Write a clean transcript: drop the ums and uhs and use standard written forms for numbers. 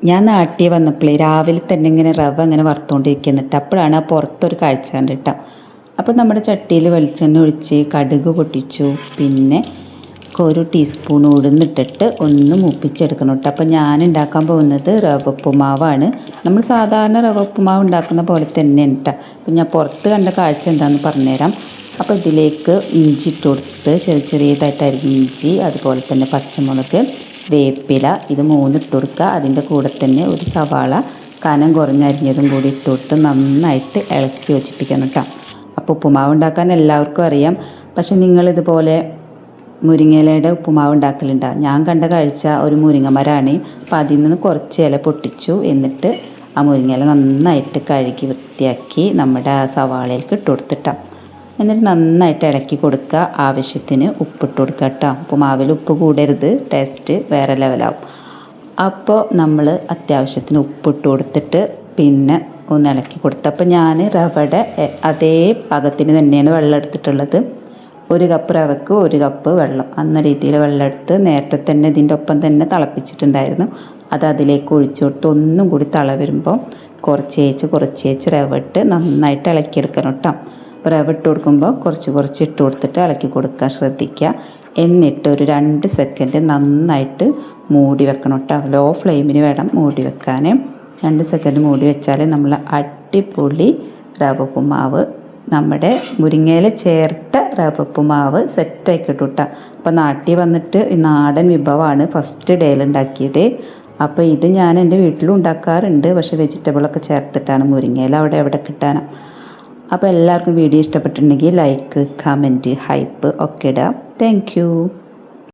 ഞാൻ നാട്ടിൽ വന്നപ്പോഴേ രാവിലെ തന്നെ ഇങ്ങനെ റവ ഇങ്ങനെ വറുത്തുകൊണ്ടിരിക്കുന്നിട്ട് അപ്പോഴാണ് ആ പുറത്തൊരു കാഴ്ച കണ്ടിട്ടോ. അപ്പോൾ നമ്മുടെ ചട്ടിയിൽ വെളിച്ചെണ്ണ ഒഴിച്ച് കടുക് പൊട്ടിച്ചു, പിന്നെ ഒരു ടീസ്പൂൺ ഉഴുന്നിട്ടിട്ട് ഒന്ന് മൂപ്പിച്ചെടുക്കണം കേട്ടോ. അപ്പോൾ ഞാൻ ഉണ്ടാക്കാൻ പോകുന്നത് റവ ഉപ്പുമാവാണ്. നമ്മൾ സാധാരണ റവ ഉപ്പുമാവ് ഉണ്ടാക്കുന്ന പോലെ തന്നെ കേട്ടോ. അപ്പോൾ ഞാൻ പുറത്ത് കണ്ട കാഴ്ച എന്താണെന്ന് പറഞ്ഞുതരാം. അപ്പോൾ ഇതിലേക്ക് ഇഞ്ചി ഇട്ട് കൊടുത്ത് ചെറിയതായിട്ട് അരിഞ്ഞ ഇഞ്ചി, അതുപോലെ തന്നെ പച്ചമുളക്, വേപ്പില, ഇത് 3 ഇട്ട് കൊടുക്കുക. അതിൻ്റെ കൂടെ തന്നെ ഒരു സവാള കനം കുറഞ്ഞരിഞ്ഞതും കൂടി ഇട്ട് കൊടുത്ത് നന്നായിട്ട് ഇളക്കി യോജിപ്പിക്കണം കേട്ടോ. അപ്പോൾ ഉപ്പുമാവ് ഉണ്ടാക്കാൻ എല്ലാവർക്കും അറിയാം, പക്ഷെ നിങ്ങളിതുപോലെ മുരിങ്ങയിലയുടെ ഉപ്പുമാവ് ഉണ്ടാക്കലുണ്ടോ? ഞാൻ കണ്ട കാഴ്ച ഒരു മുരിങ്ങമരമാണ്. അപ്പോൾ അതിൽ നിന്ന് കുറച്ച് ഇല പൊട്ടിച്ചു, എന്നിട്ട് ആ മുരിങ്ങയില നന്നായിട്ട് കഴുകി വൃത്തിയാക്കി നമ്മുടെ ആ സവാളയിലേക്ക് ഇട്ട് കൊടുത്തിട്ടാം. എന്നിട്ട് നന്നായിട്ട് ഇളക്കി കൊടുക്കുക. ആവശ്യത്തിന് ഉപ്പിട്ട് കൊടുക്കുക കേട്ടോ. ഉപ്പുമാവിൽ ഉപ്പ് കൂടരുത്, ടേസ്റ്റ് വേറെ ലെവലാവും. അപ്പോൾ നമ്മൾ അത്യാവശ്യത്തിന് ഉപ്പിട്ട് കൊടുത്തിട്ട് പിന്നെ ഒന്ന് ഇളക്കി കൊടുത്തു. അപ്പോൾ ഞാൻ റവയുടെ അതേ പാകത്തിന് തന്നെയാണ് വെള്ളം എടുത്തിട്ടുള്ളത്. 1 കപ്പ് റവയ്ക്ക് 1 കപ്പ് വെള്ളം എന്ന രീതിയിൽ വെള്ളം എടുത്ത് നേരത്തെ തന്നെ ഇതിൻ്റെ ഒപ്പം തന്നെ തിളപ്പിച്ചിട്ടുണ്ടായിരുന്നു. അത് അതിലേക്ക് ഒഴിച്ചു കൊടുത്ത് ഒന്നും കൂടി തള വരുമ്പോൾ കുറച്ചേച്ച് റവ ഇട്ട് നന്നായിട്ട് ഇളക്കിയെടുക്കണം കേട്ടോ. അപ്പോൾ റവ ഇട്ട് കൊടുക്കുമ്പോൾ കുറച്ച് ഇട്ട് കൊടുത്തിട്ട് ഇളക്കി കൊടുക്കാൻ ശ്രദ്ധിക്കുക. എന്നിട്ട് ഒരു 2 സെക്കൻഡ് നന്നായിട്ട് മൂടി വെക്കണം കേട്ടോ. ലോ ഫ്ലെയിമിൽ വേണം മൂടി വെക്കാൻ. 2 സെക്കൻഡ് മൂടി വെച്ചാൽ നമ്മൾ അടിപൊളി റവ ഉപ്പുമാവ്, നമ്മുടെ മുരിങ്ങയില ചേർത്ത റവ ഉപ്പുമാവ് സെറ്റായി കിട്ടും കേട്ടോ. അപ്പോൾ നാട്ടിൽ വന്നിട്ട് ഈ നാടൻ വിഭവമാണ് ഫസ്റ്റ് ഡേയിൽ ഉണ്ടാക്കിയത്. അപ്പോൾ ഇത് ഞാൻ എൻ്റെ വീട്ടിലും ഉണ്ടാക്കാറുണ്ട്, പക്ഷേ വെജിറ്റബിളൊക്കെ ചേർത്തിട്ടാണ്. മുരിങ്ങയില അവിടെ എവിടെ കിട്ടാനാണ്. അപ്പോൾ എല്ലാവർക്കും വീഡിയോ ഇഷ്ടപ്പെട്ടിട്ടുണ്ടെങ്കിൽ ലൈക്ക്, കമൻറ്റ്, ഹൈപ്പ് ഒക്കെ ഇടാം. Thank you.